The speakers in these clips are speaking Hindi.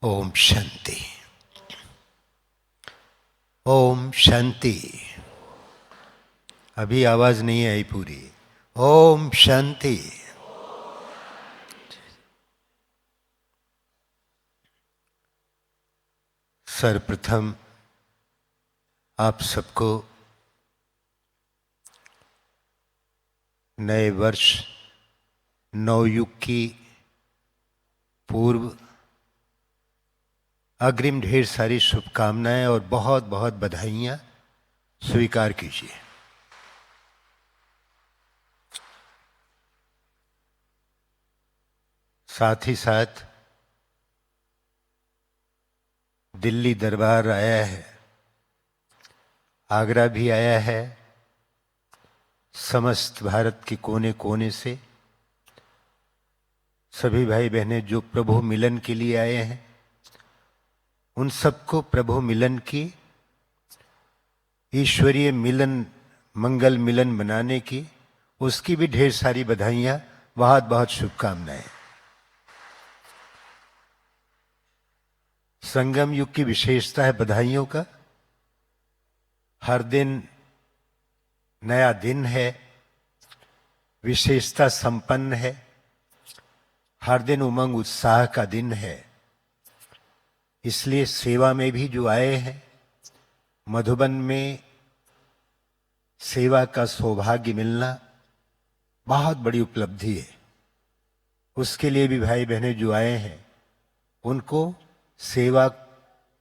ओम शांति। ओम शांति। अभी आवाज नहीं आई पूरी। ओम शांति। सर्वप्रथम आप सबको नए वर्ष नवयुग की पूर्व अग्रिम ढेर सारी शुभकामनाएं और बहुत बहुत बधाइयां स्वीकार कीजिए। साथ ही साथ दिल्ली दरबार आया है, आगरा भी आया है, समस्त भारत के कोने कोने से सभी भाई बहनें जो प्रभु मिलन के लिए आए हैं, उन सबको प्रभु मिलन की, ईश्वरीय मिलन, मंगल मिलन मनाने की, उसकी भी ढेर सारी बधाइयां, बहुत बहुत शुभकामनाएं। संगम युग की विशेषता है बधाइयों का। हर दिन नया दिन है, विशेषता संपन्न है, हर दिन उमंग उत्साह का दिन है। इसलिए सेवा में भी जो आए हैं, मधुबन में सेवा का सौभाग्य मिलना बहुत बड़ी उपलब्धि है। उसके लिए भी भाई बहनें जो आए हैं, उनको सेवा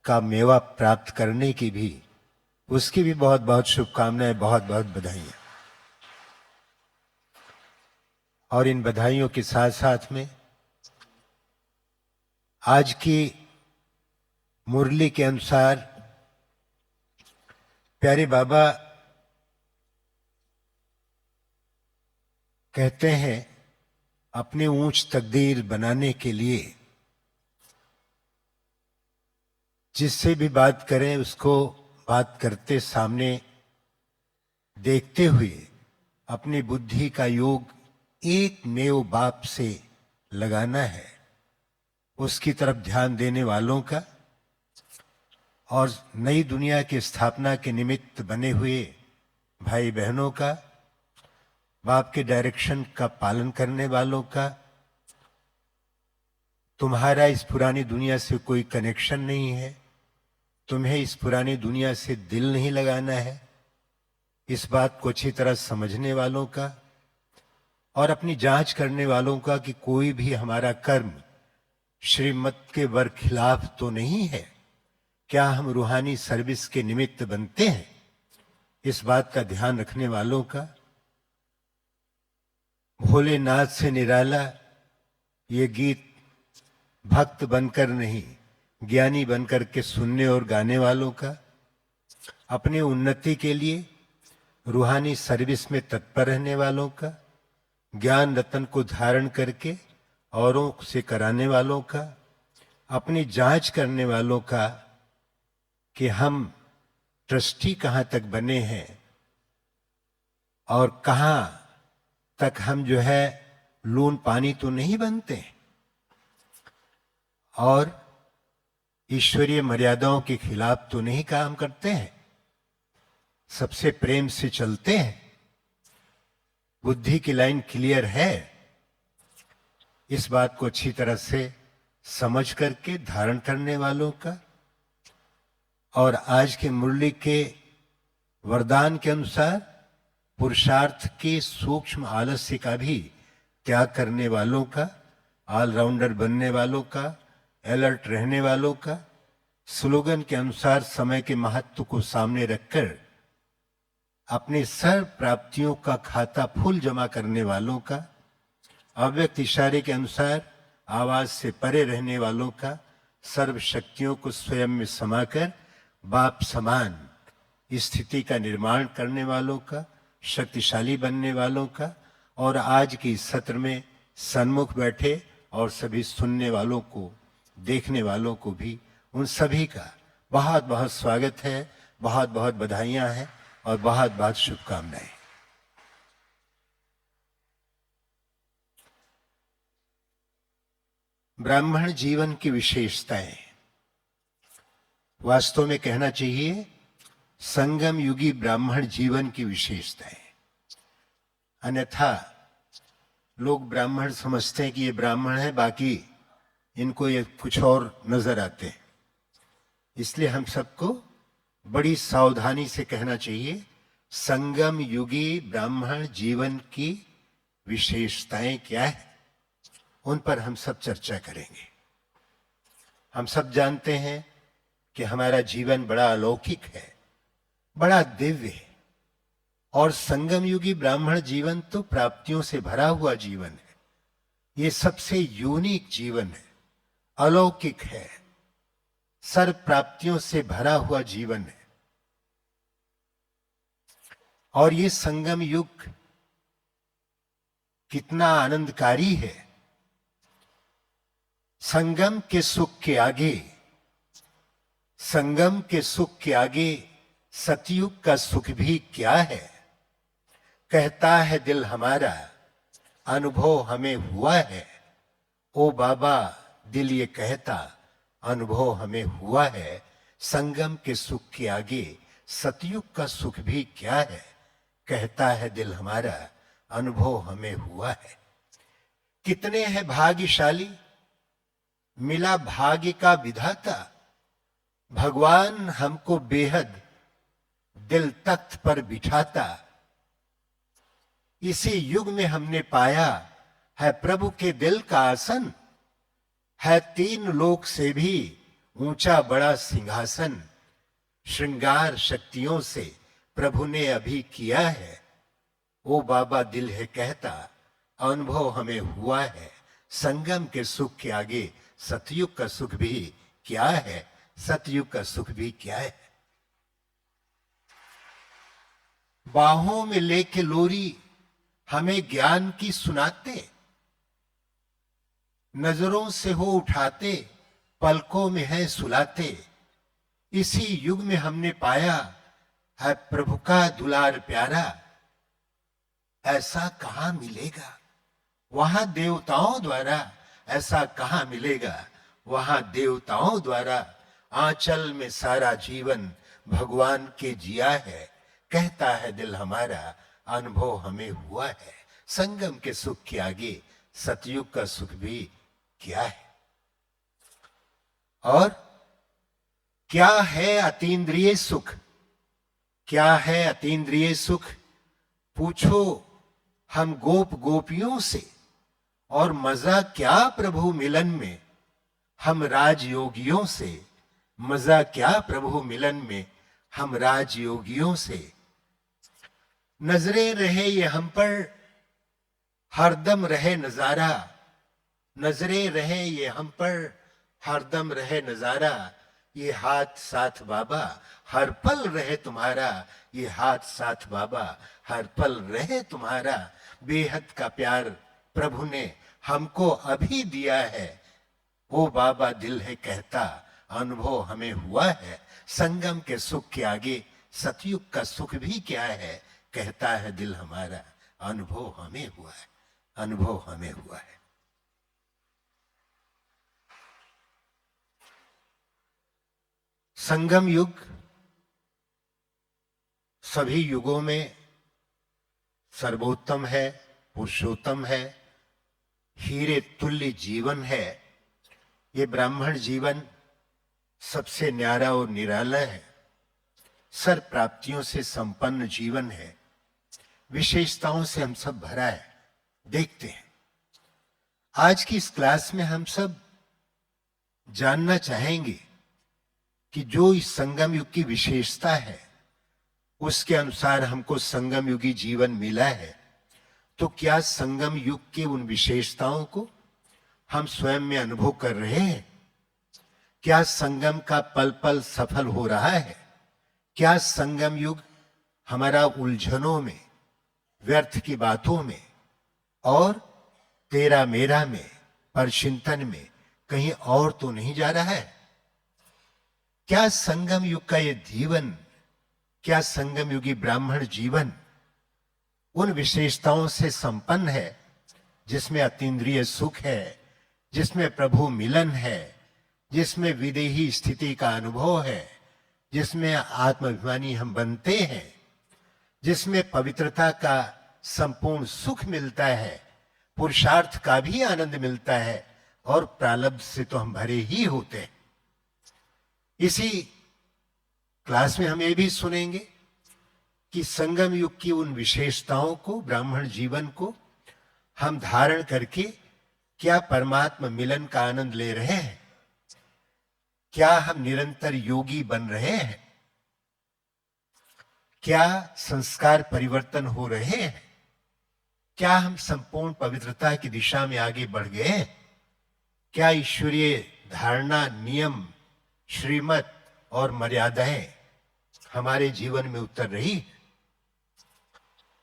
का मेवा प्राप्त करने की भी, उसकी भी बहुत बहुत शुभकामनाएं, बहुत बहुत बधाइयां। और इन बधाइयों के साथ साथ में आज की मुरली के अनुसार प्यारे बाबा कहते हैं, अपनी ऊंच तकदीर बनाने के लिए जिससे भी बात करें उसको बात करते सामने देखते हुए अपनी बुद्धि का योग एक नेव बाप से लगाना है, उसकी तरफ ध्यान देने वालों का, और नई दुनिया की स्थापना के निमित्त बने हुए भाई बहनों का, बाप के डायरेक्शन का पालन करने वालों का। तुम्हारा इस पुरानी दुनिया से कोई कनेक्शन नहीं है, तुम्हें इस पुरानी दुनिया से दिल नहीं लगाना है, इस बात को अच्छी तरह समझने वालों का, और अपनी जांच करने वालों का कि कोई भी हमारा कर्म श्रीमत के बरखिलाफ तो नहीं है, क्या हम रूहानी सर्विस के निमित्त बनते हैं, इस बात का ध्यान रखने वालों का। भोलेनाथ से निराला ये गीत भक्त बनकर नहीं, ज्ञानी बनकर के सुनने और गाने वालों का। अपनी उन्नति के लिए रूहानी सर्विस में तत्पर रहने वालों का, ज्ञान रतन को धारण करके औरों से कराने वालों का, अपनी जांच करने वालों का कि हम ट्रस्टी कहां तक बने हैं और कहां तक हम जो है लून पानी तो नहीं बनते, और ईश्वरीय मर्यादाओं के खिलाफ तो नहीं काम करते हैं, सबसे प्रेम से चलते हैं, बुद्धि की लाइन क्लियर है। इस बात को अच्छी तरह से समझ करके धारण करने वालों का, और आज के मुरली के वरदान के अनुसार पुरुषार्थ के सूक्ष्म आलस्य का भी त्याग करने वालों का, ऑलराउंडर बनने वालों का, अलर्ट रहने वालों का, स्लोगन के अनुसार समय के महत्व को सामने रखकर अपने सर्व प्राप्तियों का खाता फुल जमा करने वालों का, अव्यक्त इशारे के अनुसार आवाज से परे रहने वालों का, सर्व शक्तियों को स्वयं में समाकर बाप समान स्थिति का निर्माण करने वालों का, शक्तिशाली बनने वालों का, और आज के इस सत्र में सन्मुख बैठे और सभी सुनने वालों को, देखने वालों को भी, उन सभी का बहुत बहुत स्वागत है, बहुत बहुत बधाइयां हैं और बहुत बहुत शुभकामनाएं। ब्राह्मण जीवन की विशेषताएं। वास्तव में कहना चाहिए संगम युगी ब्राह्मण जीवन की विशेषताएं। अन्यथा लोग ब्राह्मण समझते हैं कि ये ब्राह्मण है, बाकी इनको ये कुछ और नजर आते हैं। इसलिए हम सबको बड़ी सावधानी से कहना चाहिए संगम युगी ब्राह्मण जीवन की विशेषताएं क्या है, उन पर हम सब चर्चा करेंगे। हम सब जानते हैं कि हमारा जीवन बड़ा अलौकिक है, बड़ा दिव्य है, और संगम युगी ब्राह्मण जीवन तो प्राप्तियों से भरा हुआ जीवन है। ये सबसे यूनिक जीवन है, अलौकिक है, सर्व प्राप्तियों से भरा हुआ जीवन है। और ये संगम युग कितना आनंदकारी है। संगम के सुख के आगे, संगम के सुख के आगे सतयुग का सुख भी क्या है। कहता है दिल हमारा, अनुभव हमें हुआ है। ओ बाबा दिल ये कहता, अनुभव हमें हुआ है। संगम के सुख के आगे सतयुग का सुख भी क्या है। कहता है दिल हमारा, अनुभव हमें हुआ है। कितने हैं भाग्यशाली, मिला भाग्य का विधाता। भगवान हमको बेहद दिल तख्त पर बिठाता। इसी युग में हमने पाया है प्रभु के दिल का आसन। है तीन लोक से भी ऊंचा बड़ा सिंहासन। श्रृंगार शक्तियों से प्रभु ने अभी किया है। ओ बाबा दिल है कहता, अनुभव हमें हुआ है। संगम के सुख के आगे सतयुग का सुख भी क्या है। सतयुग का सुख भी क्या है। बाहों में लेके लोरी हमें ज्ञान की सुनाते। नजरों से हो उठाते, पलकों में है सुलाते। इसी युग में हमने पाया है प्रभु का दुलार प्यारा। ऐसा कहां मिलेगा, वहां देवताओं द्वारा। ऐसा कहां मिलेगा, वहां देवताओं द्वारा। आंचल में सारा जीवन भगवान के जिया है। कहता है दिल हमारा, अनुभव हमें हुआ है। संगम के सुख के आगे सतयुग का सुख भी क्या है। और क्या है अतीन्द्रिय सुख। क्या है अतीन्द्रिय सुख, पूछो हम गोप गोपियों से। और मजा क्या प्रभु मिलन में, हम राजयोगियों से। मजा क्या प्रभु मिलन में, हम राजयोगियों से। नजरें रहे ये हम पर, हरदम रहे नजारा। नजरें रहे ये हम पर, हरदम रहे नजारा। ये हाथ साथ बाबा हर पल रहे तुम्हारा। ये हाथ साथ बाबा हर पल रहे तुम्हारा। बेहद का प्यार प्रभु ने हमको अभी दिया है। ओ बाबा दिल है कहता, अनुभव हमें हुआ है। संगम के सुख के आगे सतयुग का सुख भी क्या है। कहता है दिल हमारा, अनुभव हमें हुआ है। अनुभव हमें हुआ है। संगम युग सभी युगों में सर्वोत्तम है, पुरुषोत्तम है, हीरे तुल्य जीवन है। ये ब्राह्मण जीवन सबसे न्यारा और निराला है। सर्व प्राप्तियों से संपन्न जीवन है। विशेषताओं से हम सब भरा है। देखते हैं आज की इस क्लास में हम सब जानना चाहेंगे कि जो इस संगम युग की विशेषता है उसके अनुसार हमको संगम युगी जीवन मिला है। तो क्या संगम युग के उन विशेषताओं को हम स्वयं में अनुभव कर रहे हैं। क्या संगम का पल पल सफल हो रहा है। क्या संगम युग हमारा उलझनों में, व्यर्थ की बातों में और तेरा मेरा में, परचिंतन में कहीं और तो नहीं जा रहा है। क्या संगम युग का ये जीवन, क्या संगम युगी ब्राह्मण जीवन उन विशेषताओं से संपन्न है जिसमें अतीन्द्रिय सुख है, जिसमें प्रभु मिलन है, जिसमें विदेही स्थिति का अनुभव है, जिसमें आत्माभिमानी हम बनते हैं, जिसमें पवित्रता का संपूर्ण सुख मिलता है, पुरुषार्थ का भी आनंद मिलता है और प्रारब्ध से तो हम भरे ही होते हैं। इसी क्लास में हम ये भी सुनेंगे कि संगम युग की उन विशेषताओं को, ब्राह्मण जीवन को हम धारण करके क्या परमात्मा मिलन का आनंद ले रहे हैं, क्या हम निरंतर योगी बन रहे हैं, क्या संस्कार परिवर्तन हो रहे हैं, क्या हम संपूर्ण पवित्रता की दिशा में आगे बढ़ गए हैं, क्या ईश्वरीय धारणा, नियम, श्रीमत और मर्यादाएं हमारे जीवन में उतर रही।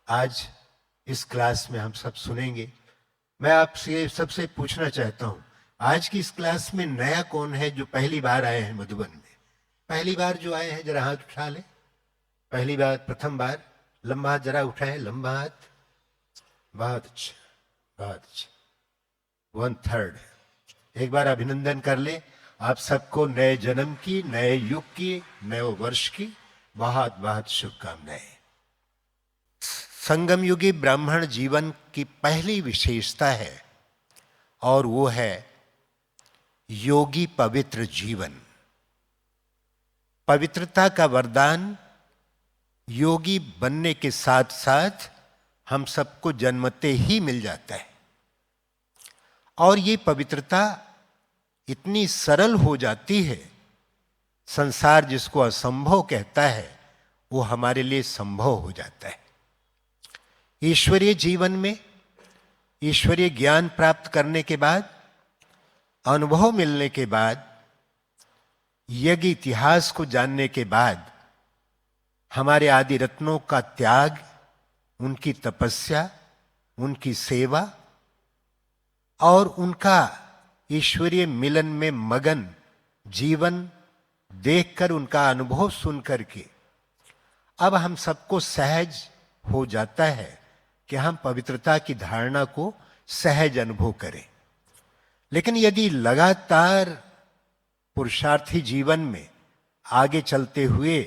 आज इस क्लास में हम सब सुनेंगे। मैं आपसे सबसे पूछना चाहता हूं, आज की इस क्लास में नया कौन है जो पहली बार आए हैं मधुबन में? पहली बार जो आए हैं जरा हाथ उठा ले। पहली बार, प्रथम बार, लंबा हाथ जरा उठाए, लंबा हाथ। बहुत अच्छा, बहुत अच्छा। 1/3। एक बार अभिनंदन कर ले आप सबको नए जन्म की, नए युग की, नए वर्ष की बहुत बहुत शुभकामनाएं। संगम युगी ब्राह्मण जीवन की पहली विशेषता है और वो है योगी पवित्र जीवन। पवित्रता का वरदान योगी बनने के साथ साथ हम सबको जन्मते ही मिल जाता है और ये पवित्रता इतनी सरल हो जाती है, संसार जिसको असंभव कहता है वो हमारे लिए संभव हो जाता है। ईश्वरीय जीवन में ईश्वरीय ज्ञान प्राप्त करने के बाद, अनुभव मिलने के बाद, यज्ञ इतिहास को जानने के बाद, हमारे आदि रत्नों का त्याग, उनकी तपस्या, उनकी सेवा और उनका ईश्वरीय मिलन में मगन जीवन देखकर, उनका अनुभव सुन करके अब हम सबको सहज हो जाता है कि हम पवित्रता की धारणा को सहज अनुभव करें। लेकिन यदि लगातार पुरुषार्थी जीवन में आगे चलते हुए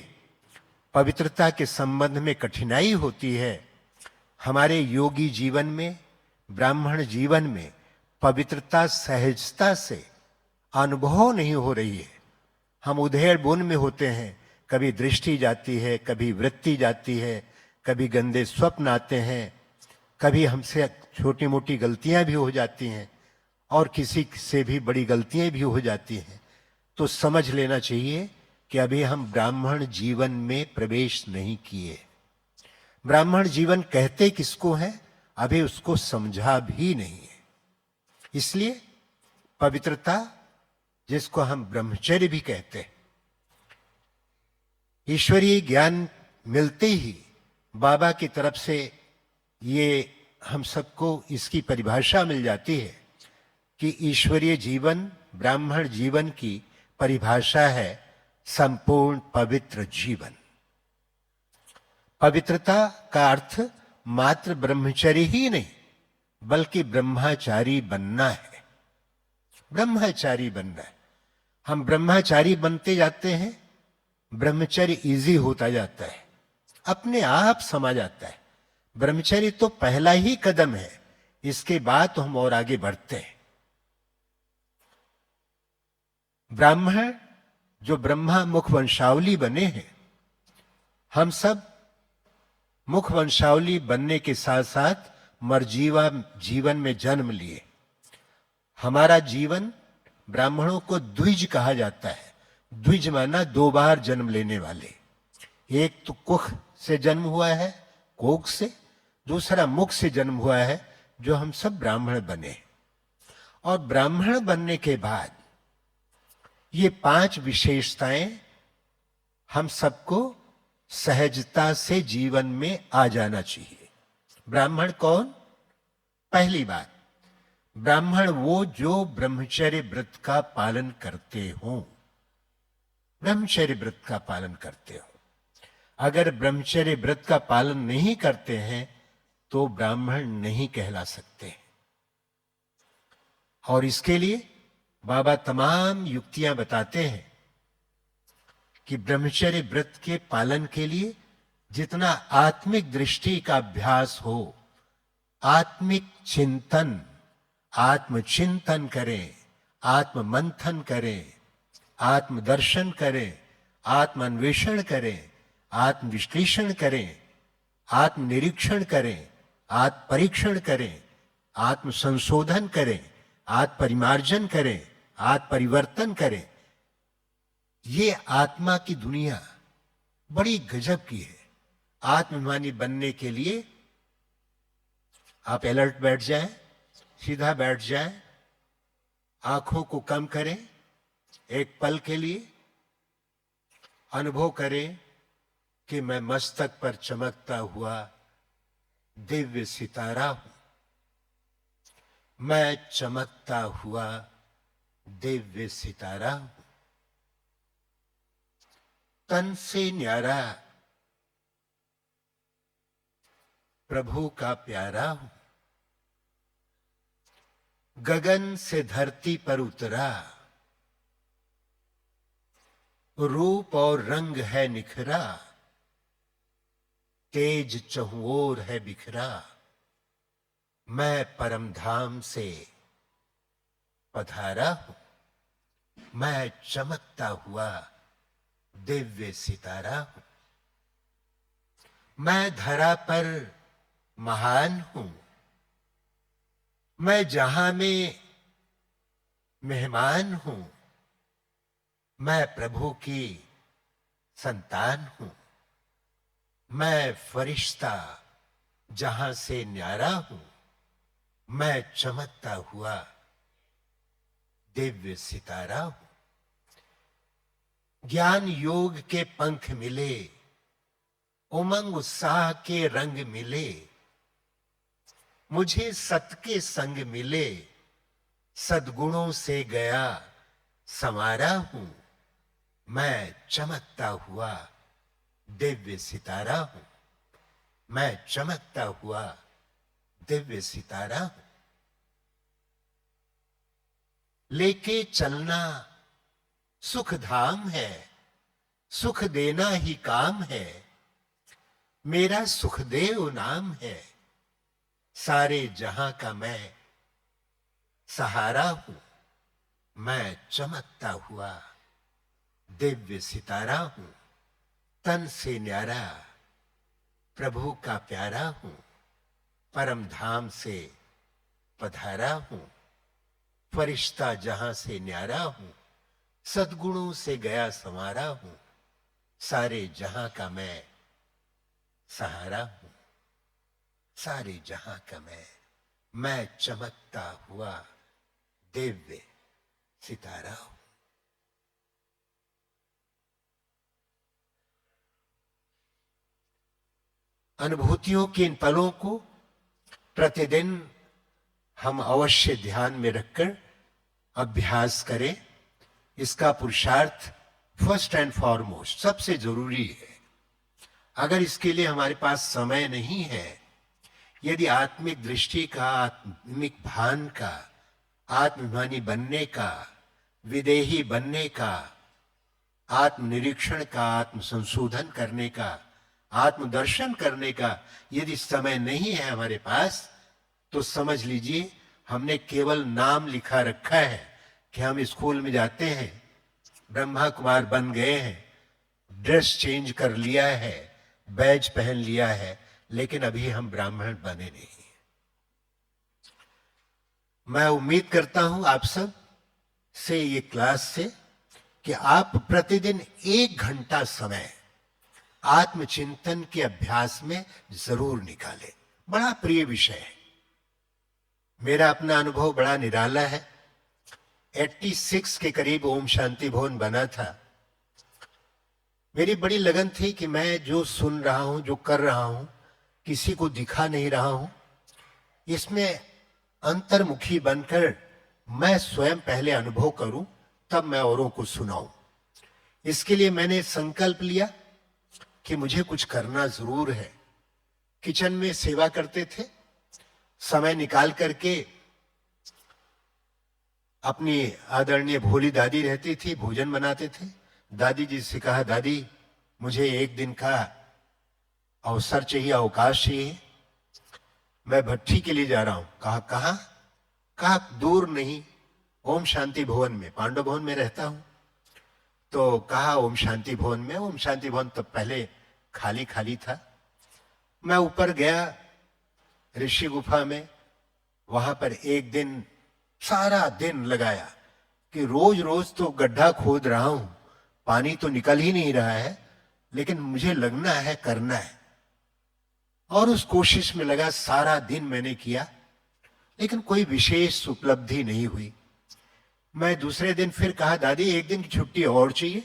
पवित्रता के संबंध में कठिनाई होती है, हमारे योगी जीवन में, ब्राह्मण जीवन में पवित्रता सहजता से अनुभव नहीं हो रही है, हम उधेड़ बुन में होते हैं, कभी दृष्टि जाती है, कभी वृत्ति जाती है, कभी गंदे स्वप्न आते हैं, कभी हमसे छोटी मोटी गलतियां भी हो जाती हैं और किसी से भी बड़ी गलतियां भी हो जाती हैं, तो समझ लेना चाहिए कि अभी हम ब्राह्मण जीवन में प्रवेश नहीं किए। ब्राह्मण जीवन कहते किसको है, अभी उसको समझा भी नहीं है। इसलिए पवित्रता, जिसको हम ब्रह्मचर्य भी कहते हैं, ईश्वरीय ज्ञान मिलते ही बाबा की तरफ से ये हम सबको इसकी परिभाषा मिल जाती है कि ईश्वरीय जीवन, ब्राह्मण जीवन की परिभाषा है संपूर्ण पवित्र जीवन। पवित्रता का अर्थ मात्र ब्रह्मचर्य ही नहीं, बल्कि ब्रह्मचारी बनना है। ब्रह्मचारी बनना है। हम ब्रह्मचारी बनते जाते हैं, ब्रह्मचर्य इजी होता जाता है, अपने आप समा जाता है। ब्रह्मचर्य तो पहला ही कदम है, इसके बाद तो हम और आगे बढ़ते हैं। ब्राह्मण जो ब्रह्मा मुख वंशावली बने हैं, हम सब मुख वंशावली बनने के साथ साथ मरजीवा जीवन में जन्म लिए। हमारा जीवन ब्राह्मणों को द्विज कहा जाता है। द्विज माना 2 बार जन्म लेने वाले। एक तो कुख से जन्म हुआ है, कोख से, दूसरा मुख से जन्म हुआ है, जो हम सब ब्राह्मण बने। और ब्राह्मण बनने के बाद ये 5 विशेषताएं हम सबको सहजता से जीवन में आ जाना चाहिए। ब्राह्मण कौन? पहली बात, ब्राह्मण वो जो ब्रह्मचर्य व्रत का पालन करते हों। ब्रह्मचर्य व्रत का पालन करते हो। अगर ब्रह्मचर्य व्रत का पालन नहीं करते हैं तो ब्राह्मण नहीं कहला सकते। और इसके लिए बाबा तमाम युक्तियां बताते हैं कि ब्रह्मचर्य व्रत के पालन के लिए जितना आत्मिक दृष्टि का अभ्यास हो, आत्मिक चिंतन, आत्मचिंतन करें, आत्म मंथन करें, आत्मदर्शन करें, आत्मान्वेषण करें, आत्मविश्लेषण करें, आत्मनिरीक्षण करें, आत्म परीक्षण करें, आत्म संशोधन करें, आत्म परिमार्जन करें, आत्म परिवर्तन करें। ये आत्मा की दुनिया बड़ी गजब की है। आत्माभिमानी बनने के लिए आप अलर्ट बैठ जाएं, सीधा बैठ जाएं, आंखों को कम करें, एक पल के लिए अनुभव करें कि मैं मस्तक पर चमकता हुआ दिव्य सितारा हूं। मैं चमकता हुआ दिव्य सितारा हूं। तन से न्यारा प्रभु का प्यारा हूं। गगन से धरती पर उतरा, रूप और रंग है निखरा, तेज चहुओर है बिखरा। मैं परम धाम से पधारा हूं। मैं चमकता हुआ दिव्य सितारा हूं। मैं धरा पर महान हूं। मैं जहां में मेहमान हूं। मैं प्रभु की संतान हूं। मैं फरिश्ता जहां से न्यारा हूं। मैं चमकता हुआ दिव्य सितारा हूं। ज्ञान योग के पंख मिले, उमंग उत्साह के रंग मिले, मुझे सत के संग मिले, सद्गुणों से गया संवारा हूं। मैं चमकता हुआ दिव्य सितारा हूं। मैं चमकता हुआ दिव्य सितारा हूं। लेके चलना सुख धाम है, सुख देना ही काम है। मेरा सुखदेव नाम है, सारे जहां का मैं सहारा हूं। मैं चमकता हुआ दिव्य सितारा हूं। तन से न्यारा प्रभु का प्यारा हूं। परम धाम से पधारा हूं। फरिश्ता जहां से न्यारा हूं। सद्गुणों से गया संवारा हूं। सारे जहां का मैं सहारा हूं। सारे जहां का मैं चमकता हुआ दिव्य सितारा हूं। अनुभूतियों के इन पलों को प्रतिदिन हम अवश्य ध्यान में रखकर अभ्यास करें। इसका पुरुषार्थ फर्स्ट एंड फॉरमोस्ट सबसे जरूरी है। अगर इसके लिए हमारे पास समय नहीं है, यदि आत्मिक दृष्टि का, आत्मिक भान का, आत्माभिमानी बनने का, विदेही बनने का, आत्मनिरीक्षण का, आत्म संशोधन करने का, आत्मदर्शन करने का यदि समय नहीं है हमारे पास, तो समझ लीजिए हमने केवल नाम लिखा रखा है कि हम स्कूल में जाते हैं, ब्रह्मा कुमार बन गए हैं, ड्रेस चेंज कर लिया है, बैज पहन लिया है, लेकिन अभी हम ब्राह्मण बने नहीं। मैं उम्मीद करता हूं आप सब से, ये क्लास से, कि आप प्रतिदिन 1 घंटा समय आत्मचिंतन के अभ्यास में जरूर निकालें। बड़ा प्रिय विषय है। मेरा अपना अनुभव बड़ा निराला है। 86 के करीब ओम शांति भवन बना था। मेरी बड़ी लगन थी कि मैं जो सुन रहा हूं, जो कर रहा हूं, किसी को दिखा नहीं रहा हूं। इसमें अंतर्मुखी बनकर मैं स्वयं पहले अनुभव करूं, तब मैं औरों को सुनाऊं। इसके लिए मैंने संकल्प लिया कि मुझे कुछ करना जरूर है। किचन में सेवा करते थे, समय निकाल करके अपनी आदरणीय भोली दादी रहती थी, भोजन बनाते थे। दादी जी से कहा, दादी मुझे एक दिन का अवसर चाहिए, अवकाश चाहिए, मैं भट्ठी के लिए जा रहा हूं। कहा कहां? कहा दूर नहीं, ओम शांति भवन में, पांडव भवन में रहता हूं। तो कहा ओम शांति भवन में। ओम शांति भवन तो पहले खाली खाली था। मैं ऊपर गया ऋषि गुफा में, वहां पर एक दिन सारा दिन लगाया कि रोज रोज तो गड्ढा खोद रहा हूं, पानी तो निकल ही नहीं रहा है, लेकिन मुझे लगना है, करना है। और उस कोशिश में लगा, सारा दिन मैंने किया, लेकिन कोई विशेष उपलब्धि नहीं हुई। मैं दूसरे दिन फिर कहा, दादी एक दिन की छुट्टी और चाहिए।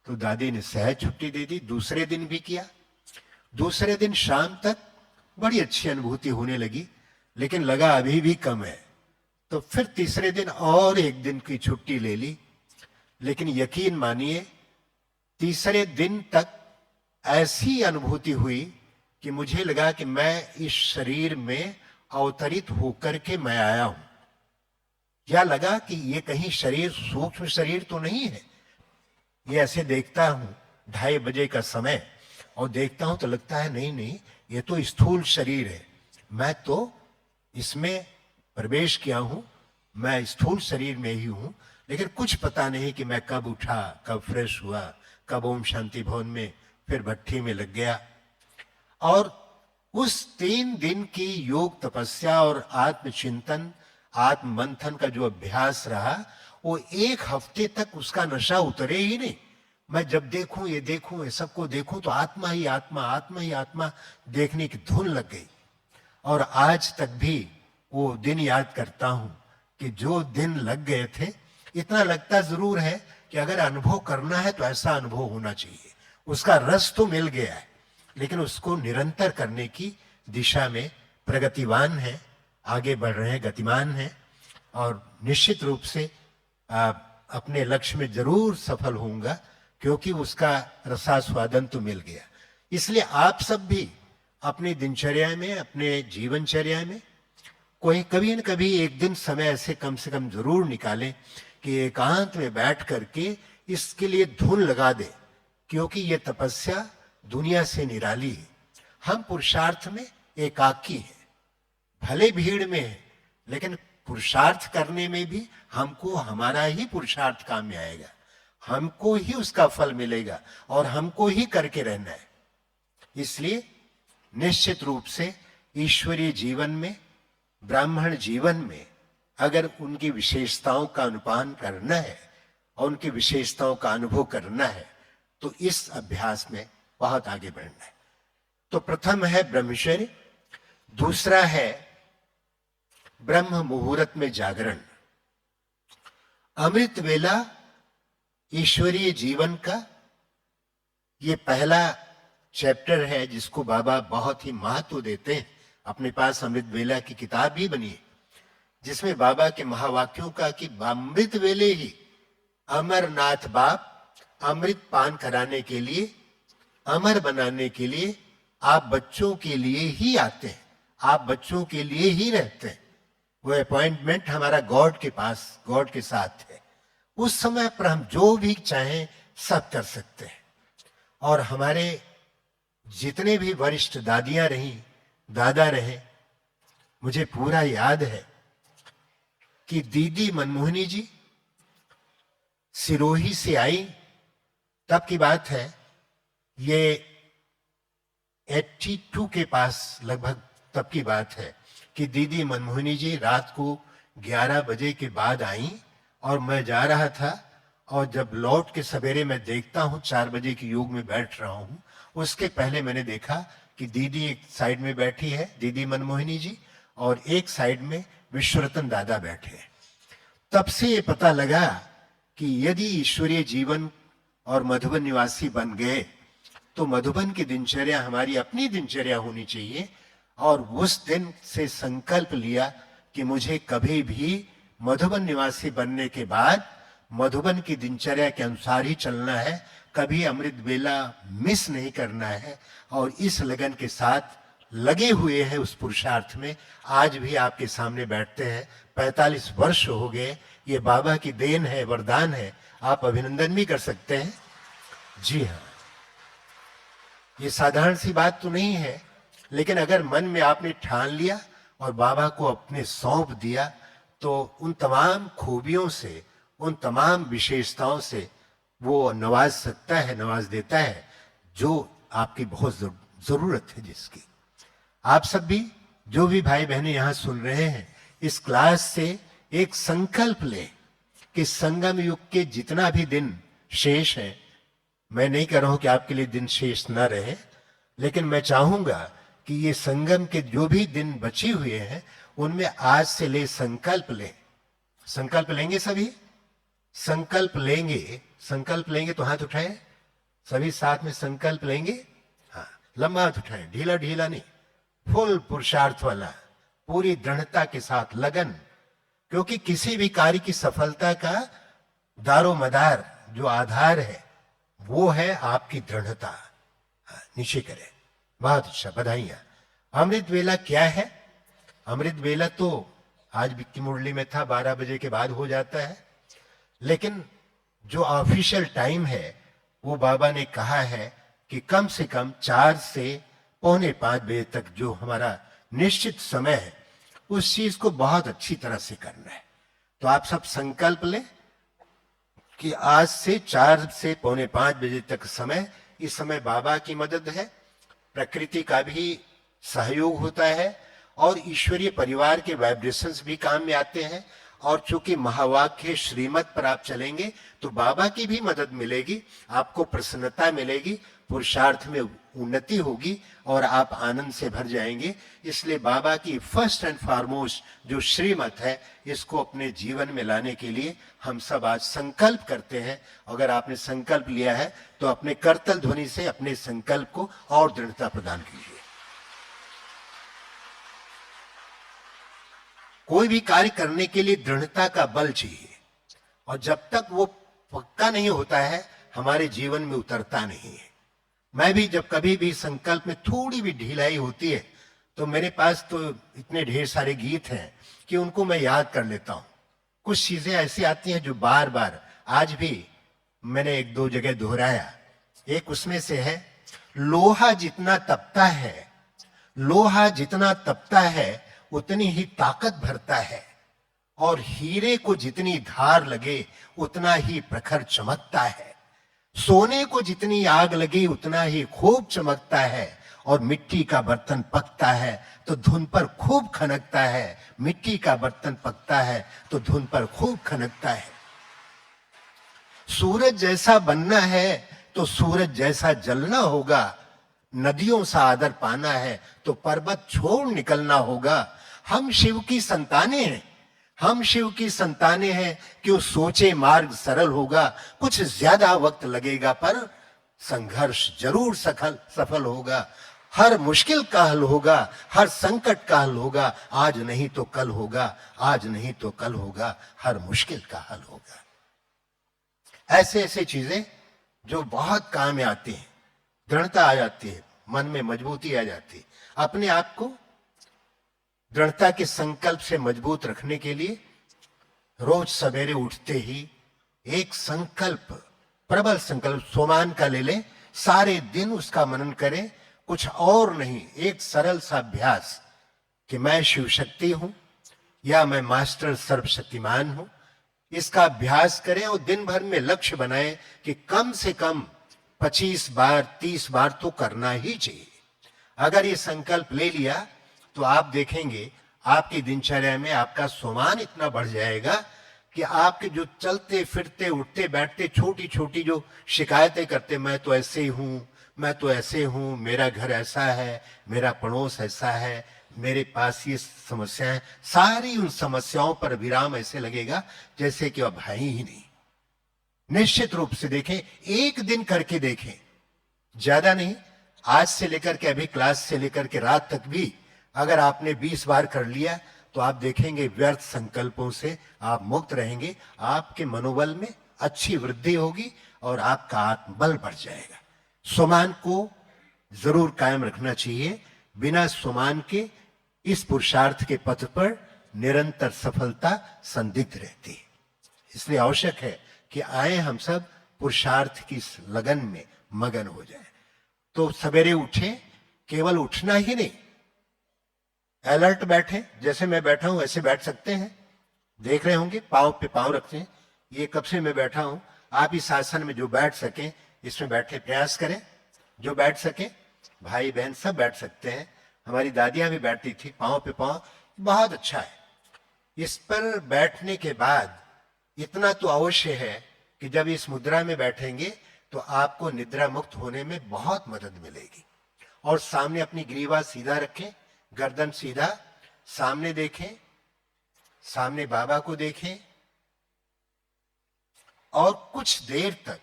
तो दादी ने सहज छुट्टी दे दी। दूसरे दिन भी किया। दूसरे दिन शाम तक बड़ी अच्छी अनुभूति होने लगी, लेकिन लगा अभी भी कम है। तो फिर तीसरे दिन और एक दिन की छुट्टी ले ली, लेकिन यकीन मानिए तीसरे दिन तक ऐसी अनुभूति हुई कि मुझे लगा कि मैं इस शरीर में अवतरित होकर के मैं आया हूं। क्या लगा कि ये कहीं शरीर, सूक्ष्म शरीर तो नहीं है। ये ऐसे देखता हूं 2:30 बजे का समय, और देखता हूं तो लगता है नहीं नहीं, ये तो स्थूल शरीर है, मैं तो इसमें प्रवेश किया हूं, मैं स्थूल शरीर में ही हूं। लेकिन कुछ पता नहीं कि मैं कब उठा, कब फ्रेश हुआ, कब ओम शांति भवन में फिर भट्ठी में लग गया। और उस 3 दिन की योग तपस्या और आत्मचिंतन, आत्म मंथन का जो अभ्यास रहा, वो 1 हफ्ते तक उसका नशा उतरे ही नहीं। मैं जब देखूं, ये सबको देखूं तो आत्मा ही आत्मा, आत्मा ही आत्मा देखने की धुन लग गई। और आज तक भी वो दिन याद करता हूं कि जो दिन लग गए थे, इतना लगता जरूर है कि अगर अनुभव करना है तो ऐसा अनुभव होना चाहिए। उसका रस तो मिल गया है, लेकिन उसको निरंतर करने की दिशा में प्रगतिवान है, आगे बढ़ रहे हैं, गतिमान है, और निश्चित रूप से अपने लक्ष्य में जरूर सफल होऊंगा, क्योंकि उसका रसास्वादन तो मिल गया। इसलिए आप सब भी अपनी दिनचर्या में, अपने जीवनचर्या में कोई कभी न कभी एक दिन समय ऐसे कम से कम जरूर निकालें कि एकांत में बैठ करके इसके लिए धुन लगा दे, क्योंकि ये तपस्या दुनिया से निराली है। हम पुरुषार्थ में एकाकी हैं, भले भीड़ में है, लेकिन पुरुषार्थ करने में भी हमको हमारा ही पुरुषार्थ काम में आएगा, हमको ही उसका फल मिलेगा, और हमको ही करके रहना है। इसलिए निश्चित रूप से ईश्वरीय जीवन में, ब्राह्मण जीवन में अगर उनकी विशेषताओं का अनुपान करना है और उनकी विशेषताओं का अनुभव करना है, तो इस अभ्यास में बहुत आगे बढ़ना है। तो प्रथम है ब्रह्मचर्य, दूसरा है ब्रह्म मुहूर्त में जागरण। अमृत वेला ईश्वरीय जीवन का ये पहला चैप्टर है जिसको बाबा बहुत ही महत्व देते हैं। अपने पास अमृत वेला की किताब भी बनी है, जिसमें बाबा के महावाक्यों का कि अमृत वेले ही अमरनाथ बाप अमृत पान कराने के लिए, अमर बनाने के लिए आप बच्चों के लिए ही आते हैं, आप बच्चों के लिए ही रहते हैं। वो अपॉइंटमेंट हमारा गॉड के पास, गॉड के साथ है। उस समय पर हम जो भी चाहें सब कर सकते हैं। और हमारे जितने भी वरिष्ठ दादियां रही, दादा रहे, मुझे पूरा याद है कि दीदी मनमोहनी जी सिरोही से आई, तब की बात है, ये 82 के पास लगभग तब की बात है कि दीदी मनमोहनी जी रात को 11 बजे के बाद आई, और मैं जा रहा था, और जब लौट के सवेरे मैं देखता हूं 4 बजे की योग में बैठ रहा हूं, उसके पहले मैंने देखा कि दीदी एक साइड में बैठी है, दीदी मनमोहिनी जी, और एक साइड में विश्वरतन दादा बैठे हैं। तब से ये पता लगा कि यदि ईश्वरीय जीवन और मधुबन निवासी बन गए तो मधुबन की दिनचर्या हमारी अपनी दिनचर्या होनी चाहिए। और उस दिन से संकल्प लिया कि मुझे कभी भी मधुबन निवासी बनने के बाद मधुबन की दिनचर्या के अनुसार ही चलना है, कभी अमृत वेला मिस नहीं करना है। और इस लगन के साथ लगे हुए हैं उस पुरुषार्थ में, आज भी आपके सामने बैठते हैं। 45 वर्ष हो गए, ये बाबा की देन है, वरदान है। आप अभिनंदन भी कर सकते हैं। जी हाँ, ये साधारण सी बात तो नहीं है, लेकिन अगर मन में आपने ठान लिया और बाबा को अपने सौंप दिया, तो उन तमाम खूबियों से, उन तमाम विशेषताओं से वो नवाज सकता है, नवाज देता है, जो आपकी बहुत जरूरत है जिसकी। आप सब भी, जो भी भाई बहनें यहां सुन रहे हैं, इस क्लास से एक संकल्प लें कि संगम युग के जितना भी दिन शेष है, मैं नहीं कह रहा हूं कि आपके लिए दिन शेष न रहे, लेकिन मैं चाहूंगा कि ये संगम के जो भी दिन बचे हुए हैं, उनमें आज से ले संकल्प लें। संकल्प लेंगे सभी? संकल्प लेंगे, संकल्प लेंगे तो हाथ उठाएं। सभी साथ में संकल्प लेंगे। हाँ, लंबा हाथ उठाएं, ढीला ढीला नहीं, फुल पुरुषार्थ वाला, पूरी दृढ़ता के साथ, लगन। क्योंकि किसी भी कार्य की सफलता का दारो मदार, जो आधार है, वो है आपकी दृढ़ता। हाँ, नीचे करें। बहुत अच्छा, बधाइयां। अमृत वेला क्या है? अमृत वेला तो आज विक्की मुरली में था, 12 बजे के बाद हो जाता है, लेकिन जो ऑफिशियल टाइम है वो बाबा ने कहा है कि कम से कम 4 से 4:45 बजे तक जो हमारा निश्चित समय है, उस चीज को बहुत अच्छी तरह से करना है। तो आप सब संकल्प लें कि आज से 4 से 4:45 बजे तक समय, इस समय बाबा की मदद है, प्रकृति का भी सहयोग होता है, और ईश्वरीय परिवार के वाइब्रेशंस भी काम में आते हैं। और चूंकि महावाक्य श्रीमत पर आप चलेंगे तो बाबा की भी मदद मिलेगी, आपको प्रसन्नता मिलेगी, पुरुषार्थ में उन्नति होगी और आप आनंद से भर जाएंगे। इसलिए बाबा की फर्स्ट एंड फॉरमोस्ट जो श्रीमत है, इसको अपने जीवन में लाने के लिए हम सब आज संकल्प करते हैं। अगर आपने संकल्प लिया है तो अपने करतल ध्वनि से अपने संकल्प को और दृढ़ता प्रदान कीजिए। कोई भी कार्य करने के लिए दृढ़ता का बल चाहिए, और जब तक वो पक्का नहीं होता है, हमारे जीवन में उतरता नहीं है। मैं भी जब कभी भी संकल्प में थोड़ी भी ढिलाई होती है, तो मेरे पास तो इतने ढेर सारे गीत हैं कि उनको मैं याद कर लेता हूं। कुछ चीजें ऐसी आती हैं जो बार बार, आज भी मैंने 1-2 जगह दोहराया। एक उसमें से है, लोहा जितना तपता है, लोहा जितना तपता है उतनी ही ताकत भरता है, और हीरे को जितनी धार लगे उतना ही प्रखर चमकता है। सोने को जितनी आग लगी उतना ही खूब चमकता है, और मिट्टी का बर्तन पकता है तो धुन पर खूब खनकता है। मिट्टी का बर्तन पकता है तो धुन पर खूब खनकता है। सूरज जैसा बनना है तो सूरज जैसा जलना होगा। नदियों सा आदर पाना है तो पर्वत छोड़ निकलना होगा। हम शिव की संतानें हैं, हम शिव की संतानें हैं, क्यों सोचे मार्ग सरल होगा। कुछ ज्यादा वक्त लगेगा पर संघर्ष जरूर सफल होगा। हर मुश्किल का हल होगा, हर संकट का हल होगा। आज नहीं तो कल होगा, आज नहीं तो कल होगा, हर मुश्किल का हल होगा। ऐसे ऐसे चीजें जो बहुत काम में आती हैं, दृढ़ता आ जाती है, मन में मजबूती आ जाती है। अपने आप को दृढ़ता के संकल्प से मजबूत रखने के लिए रोज सवेरे उठते ही एक संकल्प, प्रबल संकल्प सोमान का ले लें, सारे दिन उसका मनन करें। कुछ और नहीं, एक सरल सा अभ्यास कि मैं शिव शक्ति हूं या मैं मास्टर सर्वशक्तिमान हूं, इसका अभ्यास करें। और दिन भर में लक्ष्य बनाएं कि कम से कम 25 बार 30 बार तो करना ही चाहिए। अगर ये संकल्प ले लिया तो आप देखेंगे आपकी दिनचर्या में आपका सोमान इतना बढ़ जाएगा कि आपके जो चलते फिरते उठते बैठते छोटी छोटी जो शिकायतें करते, मैं तो ऐसे ही हूं, मैं तो ऐसे हूं, मेरा घर ऐसा है, मेरा पड़ोस ऐसा है, मेरे पास ये समस्याएं, सारी उन समस्याओं पर विराम ऐसे लगेगा जैसे कि अब है ही नहीं। निश्चित रूप से देखें, एक दिन करके देखें, ज्यादा नहीं, आज से लेकर के अभी क्लास से लेकर के रात तक भी अगर आपने 20 बार कर लिया तो आप देखेंगे व्यर्थ संकल्पों से आप मुक्त रहेंगे। आपके मनोबल में अच्छी वृद्धि होगी और आपका आत्मबल बढ़ जाएगा। सोमान को जरूर कायम रखना चाहिए। बिना स्वमान के इस पुरुषार्थ के पथ पर निरंतर सफलता संदिग्ध रहती है। इसलिए आवश्यक है कि आए हम सब पुरुषार्थ की इस लगन में मगन हो जाए। तो सवेरे उठे, केवल उठना ही नहीं, अलर्ट बैठे, जैसे मैं बैठा हूं ऐसे बैठ सकते हैं। देख रहे होंगे पांव पे पांव रखते हैं, ये कब से मैं बैठा हूं। आप इस आसन में जो बैठ सके इसमें बैठे प्रयास करें। जो बैठ सके, भाई बहन सब बैठ सकते हैं। हमारी दादियां भी बैठती थी पांव पे पांव, बहुत अच्छा है। इस पर बैठने के बाद इतना तो अवश्य है कि जब इस मुद्रा में बैठेंगे तो आपको निद्रा मुक्त होने में बहुत मदद मिलेगी। और सामने अपनी ग्रीवा सीधा रखें, गर्दन सीधा, सामने देखें, सामने बाबा को देखें और कुछ देर तक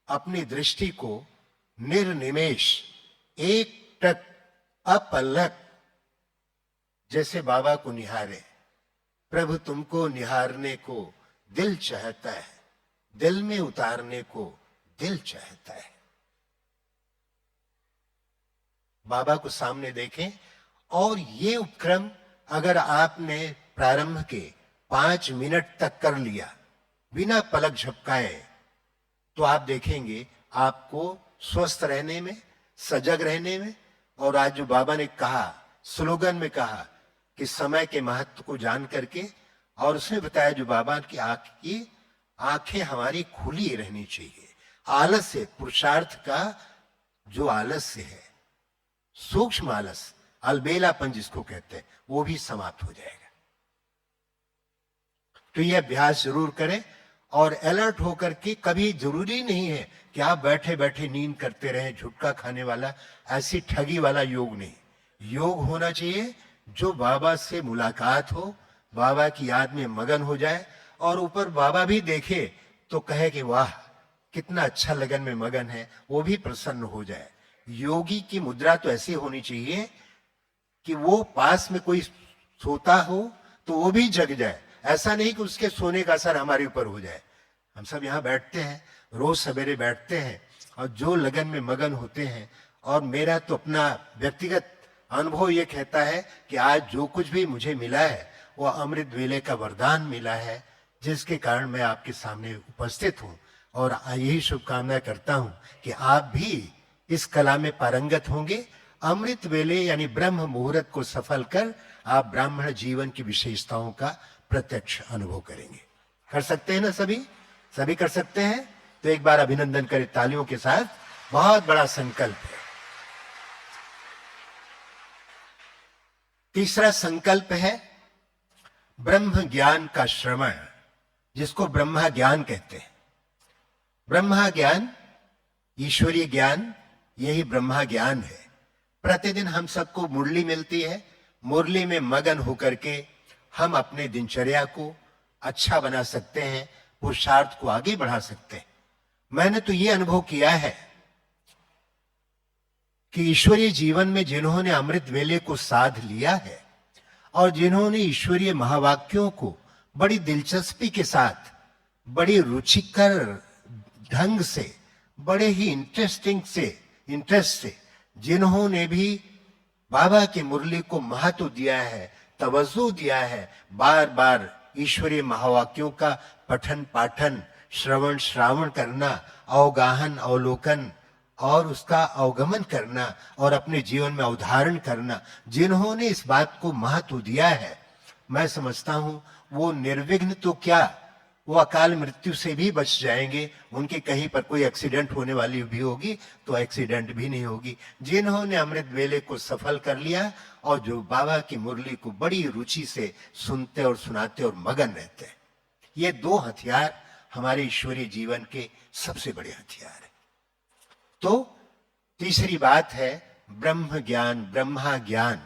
अपनी दृष्टि को निर्निमेष एकटक अपलक जैसे बाबा को निहारे। प्रभु तुमको निहारने को दिल चाहता है, दिल में उतारने को दिल चाहता है। बाबा को सामने देखें। और ये उपक्रम अगर आपने प्रारंभ के 5 मिनट तक कर लिया बिना पलक झपकाए, तो आप देखेंगे आपको स्वस्थ रहने में, सजग रहने में, और आज जो बाबा ने कहा, स्लोगन में कहा कि समय के महत्व को जान करके, और उसने बताया जो बाबा की आंखें हमारी खुली रहनी चाहिए। आलस्य, पुरुषार्थ का जो आलस्य है, सूक्ष्म आलस्य, अलबेलापन जिसको कहते हैं, वो भी समाप्त हो जाएगा। तो ये अभ्यास जरूर करें। और अलर्ट होकर के, कभी जरूरी नहीं है कि आप बैठे बैठे नींद करते रहें, झुटका खाने वाला, ऐसी ठगी वाला योग नहीं। योग होना चाहिए जो बाबा से मुलाकात हो, बाबा की याद में मगन हो जाए, और ऊपर बाबा भी देखे तो कहे कि वाह कितना अच्छा लगन में मगन है, वो भी प्रसन्न हो जाए। योगी की मुद्रा तो ऐसी होनी चाहिए कि वो पास में कोई सोता हो तो वो भी जग जाए। ऐसा नहीं कि उसके सोने का असर हमारे ऊपर हो जाए। हम सब यहाँ बैठते हैं, रोज सवेरे बैठते हैं और जो लगन में मगन होते हैं। और मेरा तो अपना व्यक्तिगत अनुभव ये कहता है कि आज जो कुछ भी मुझे मिला है वो अमृत वेले का वरदान मिला है, जिसके कारण मैं आपके सामने उपस्थित हूँ। और यही शुभकामना करता हूँ कि आप भी इस कला में पारंगत होंगे। अमृत वेले यानी ब्रह्म मुहूर्त को सफल कर आप ब्राह्मण जीवन की विशेषताओं का प्रत्यक्ष अनुभव करेंगे। कर सकते हैं ना सभी? सभी कर सकते हैं? तो एक बार अभिनंदन करें तालियों के साथ। बहुत बड़ा संकल्प है। तीसरा संकल्प है ब्रह्म ज्ञान का श्रवण, जिसको ब्रह्मा ज्ञान कहते हैं। ब्रह्मा ज्ञान, ईश्वरीय ज्ञान, यही ब्रह्मा ज्ञान है। प्रतिदिन हम सबको मुरली मिलती है। मुरली में मगन होकर के हम अपने दिनचर्या को अच्छा बना सकते हैं, पुरुषार्थ को आगे बढ़ा सकते हैं। मैंने तो ये अनुभव किया है कि ईश्वरीय जीवन में जिन्होंने अमृत वेले को साध लिया है और जिन्होंने ईश्वरीय महावाक्यों को बड़ी दिलचस्पी के साथ, बड़ी रुचिकर ढंग से, बड़े ही इंटरेस्ट से जिन्होंने भी बाबा की मुरली को महत्व दिया है, तवज्जो दिया है, बार बार ईश्वरीय महावाक्यों का पठन पाठन, श्रावण करना, अवगाहन, अवलोकन और उसका अवगमन करना और अपने जीवन में अवधारण करना, जिन्होंने इस बात को महत्व दिया है, मैं समझता हूं वो निर्विघ्न तो क्या, वो अकाल मृत्यु से भी बच जाएंगे। उनके कहीं पर कोई एक्सीडेंट होने वाली भी होगी तो एक्सीडेंट भी नहीं होगी। जिन्होंने अमृत वेले को सफल कर लिया और जो बाबा की मुरली को बड़ी रुचि से सुनते और सुनाते और मगन रहते हैं, ये 2 हथियार हमारे ईश्वरीय जीवन के सबसे बड़े हथियार है। तो तीसरी बात है ब्रह्म ज्ञान, ब्रह्मा ज्ञान,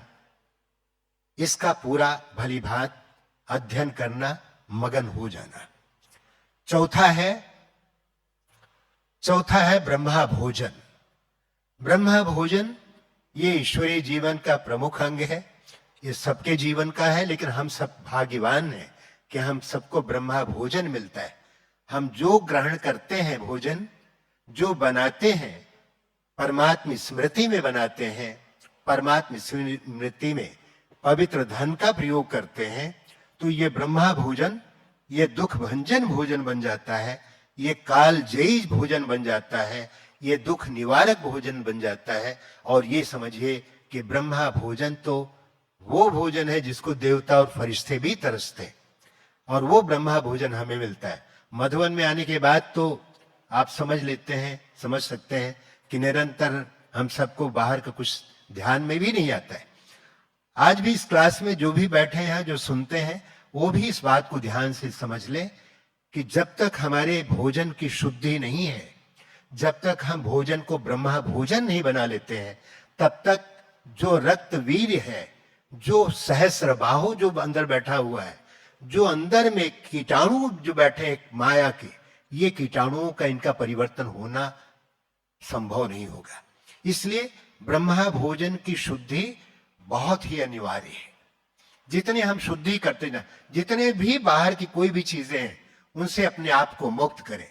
इसका पूरा भलीभांत अध्ययन करना, मगन हो जाना। चौथा है ब्रह्मा भोजन। ब्रह्मा भोजन ये ईश्वरीय जीवन का प्रमुख अंग है। ये सबके जीवन का है, लेकिन हम सब भाग्यवान हैं कि हम सबको ब्रह्मा भोजन मिलता है। हम जो ग्रहण करते हैं भोजन, जो बनाते हैं, परमात्मा स्मृति में बनाते हैं, परमात्म स्मृति में पवित्र धन का प्रयोग करते हैं तो ये ब्रह्मा भोजन, ये दुख भंजन भोजन बन जाता है, ये कालजयी भोजन बन जाता है, ये दुख निवारक भोजन बन जाता है। और ये समझिए कि ब्रह्मा भोजन तो वो भोजन है जिसको देवता और फरिश्ते भी तरसते, और वो ब्रह्मा भोजन हमें मिलता है। मधुवन में आने के बाद तो आप समझ सकते हैं कि निरंतर हम सबको बाहर का कुछ ध्यान में भी नहीं आता है। आज भी इस क्लास में जो भी बैठे हैं, जो सुनते हैं, वो भी इस बात को ध्यान से समझ लें कि जब तक हमारे भोजन की शुद्धि नहीं है, जब तक हम भोजन को ब्रह्मा भोजन नहीं बना लेते हैं, तब तक जो रक्तवीर है, जो सहस्र बाहु जो अंदर बैठा हुआ है, जो अंदर में कीटाणु जो बैठे हैं माया के, ये कीटाणुओं का इनका परिवर्तन होना संभव नहीं होगा। इसलिए ब्रह्मा भोजन की शुद्धि बहुत ही अनिवार्य है। जितने हम शुद्धि करते ना, जितने भी बाहर की कोई भी चीजें हैं उनसे अपने आप को मुक्त करें।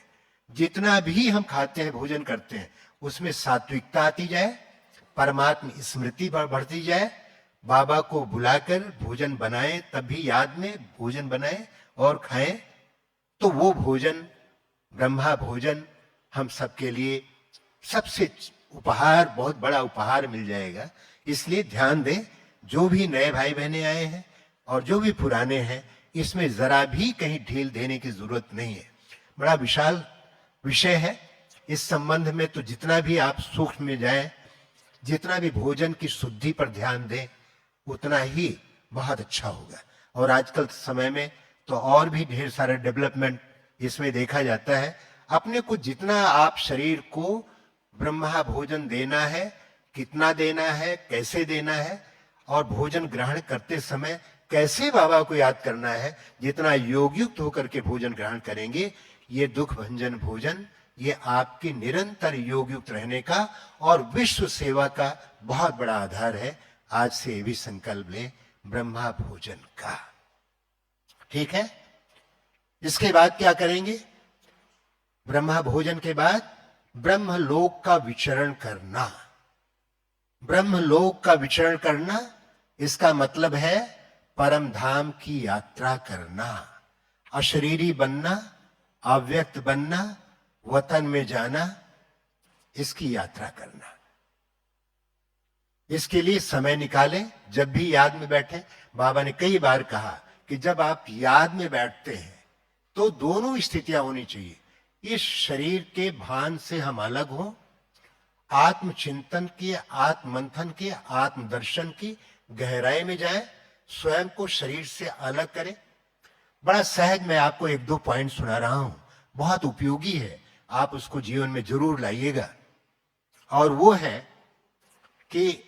जितना भी हम खाते हैं, भोजन करते हैं, उसमें सात्विकता आती जाए, परमात्मा स्मृति बढ़ती जाए, बाबा को बुलाकर भोजन बनाएं, तब भी याद में भोजन बनाएं और खाएं, तो वो भोजन ब्रह्मा भोजन हम सबके लिए सबसे उपहार, बहुत बड़ा उपहार मिल जाएगा। इसलिए ध्यान दें, जो भी नए भाई बहने आए हैं और जो भी पुराने हैं, इसमें जरा भी कहीं ढील देने की जरूरत नहीं है। बड़ा विशाल विषय है। इस संबंध में तो जितना भी आप सूक्ष्म में जाएं, जितना भी भोजन की शुद्धि पर ध्यान दें, उतना ही बहुत अच्छा होगा। और आजकल समय में तो और भी ढेर सारा डेवलपमेंट इसमें देखा जाता है। अपने को जितना आप शरीर को ब्रह्मा भोजन देना है, कितना देना है, कैसे देना है, और भोजन ग्रहण करते समय कैसे बाबा को याद करना है, जितना योगयुक्त होकर के भोजन ग्रहण करेंगे, ये दुख भंजन भोजन, ये आपके निरंतर योगयुक्त रहने का और विश्व सेवा का बहुत बड़ा आधार है। आज से भी संकल्प लें ब्रह्मा भोजन का। ठीक है? इसके बाद क्या करेंगे? ब्रह्मा भोजन के बाद ब्रह्मलोक का विचरण करना। ब्रह्मलोक का विचरण करना, इसका मतलब है परम धाम की यात्रा करना, अशरीरी बनना, अव्यक्त बनना, वतन में जाना, इसकी यात्रा करना। इसके लिए समय निकालें। जब भी याद में बैठे, बाबा ने कई बार कहा कि जब आप याद में बैठते हैं तो दोनों स्थितियां होनी चाहिए। इस शरीर के भान से हम अलग हों, आत्मचिंतन की, आत्ममंथन की, आत्मदर्शन की गहराई में जाए, स्वयं को शरीर से अलग करें। बड़ा सहज मैं आपको एक दो पॉइंट सुना रहा हूं, बहुत उपयोगी है, आप उसको जीवन में जरूर लाइएगा। और वो है कि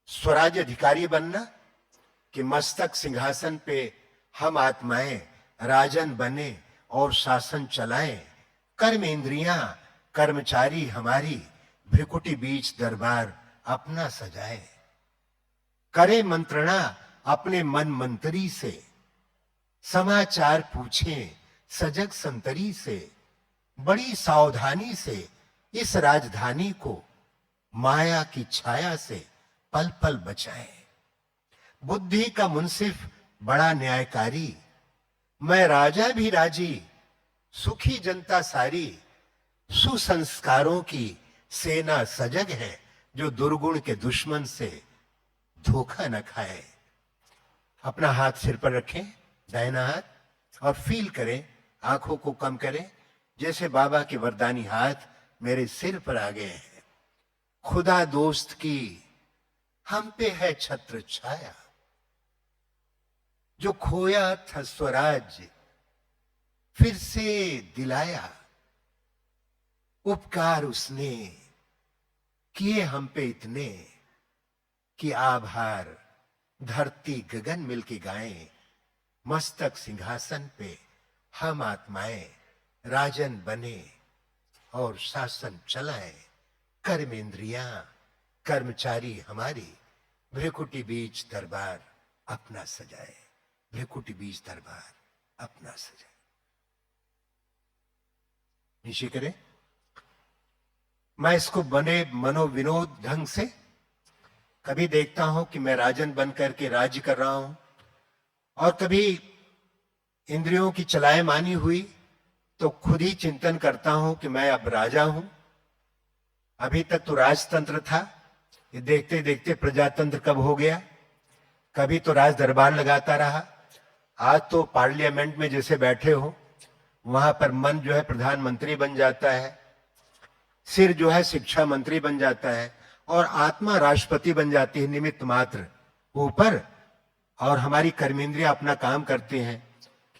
स्वराज अधिकारी बनना, कि मस्तक सिंहासन पे हम आत्माएं राजन बने और शासन चलाएं, कर्म इंद्रियां कर्मचारी हमारी, भ्रिकुटी बीच दरबार अपना सजाए, करे मंत्रणा अपने मन मंत्री से, समाचार पूछें सजग संतरी से, बड़ी सावधानी से इस राजधानी को माया की छाया से पल पल बचाएं। बुद्धि का मुंसिफ बड़ा न्यायकारी, मैं राजा भी राजी, सुखी जनता सारी, सुसंस्कारों की सेना सजग है, जो दुर्गुण के दुश्मन से धोखा न खाए। अपना हाथ सिर पर रखें, दाहिना हाथ, और फील करें, आंखों को कम करें, जैसे बाबा के वरदानी हाथ मेरे सिर पर आ गए हैं। खुदा दोस्त की हम पे है छत्र छाया, जो खोया था स्वराज फिर से दिलाया, उपकार उसने किए हम पे इतने कि आभार धरती गगन मिलके गाएं। मस्तक सिंहासन पे हम आत्माएं राजन बने और शासन चलाएं, कर्म इंद्रियां कर्मचारी हमारी, भ्रिकुटी बीच दरबार अपना सजाए, भ्रिकुटी बीच दरबार अपना सजाए। नीचे करें। मैं इसको बने मनोविनोद ढंग से कभी देखता हूं कि मैं राजन बन करके राज्य कर रहा हूं, और कभी इंद्रियों की चलायमानी हुई तो खुद ही चिंतन करता हूं कि मैं अब राजा हूं। अभी तक तो राजतंत्र था, ये देखते देखते प्रजातंत्र कब हो गया। कभी तो राज दरबार लगाता रहा, आज तो पार्लियामेंट में जैसे बैठे हो वहां पर मन जो है प्रधानमंत्री बन जाता है, सिर जो है शिक्षा मंत्री बन जाता है, और आत्मा राष्ट्रपति बन जाती है निमित्त मात्र ऊपर। और हमारी कर्मेंद्रियां अपना काम करते हैं,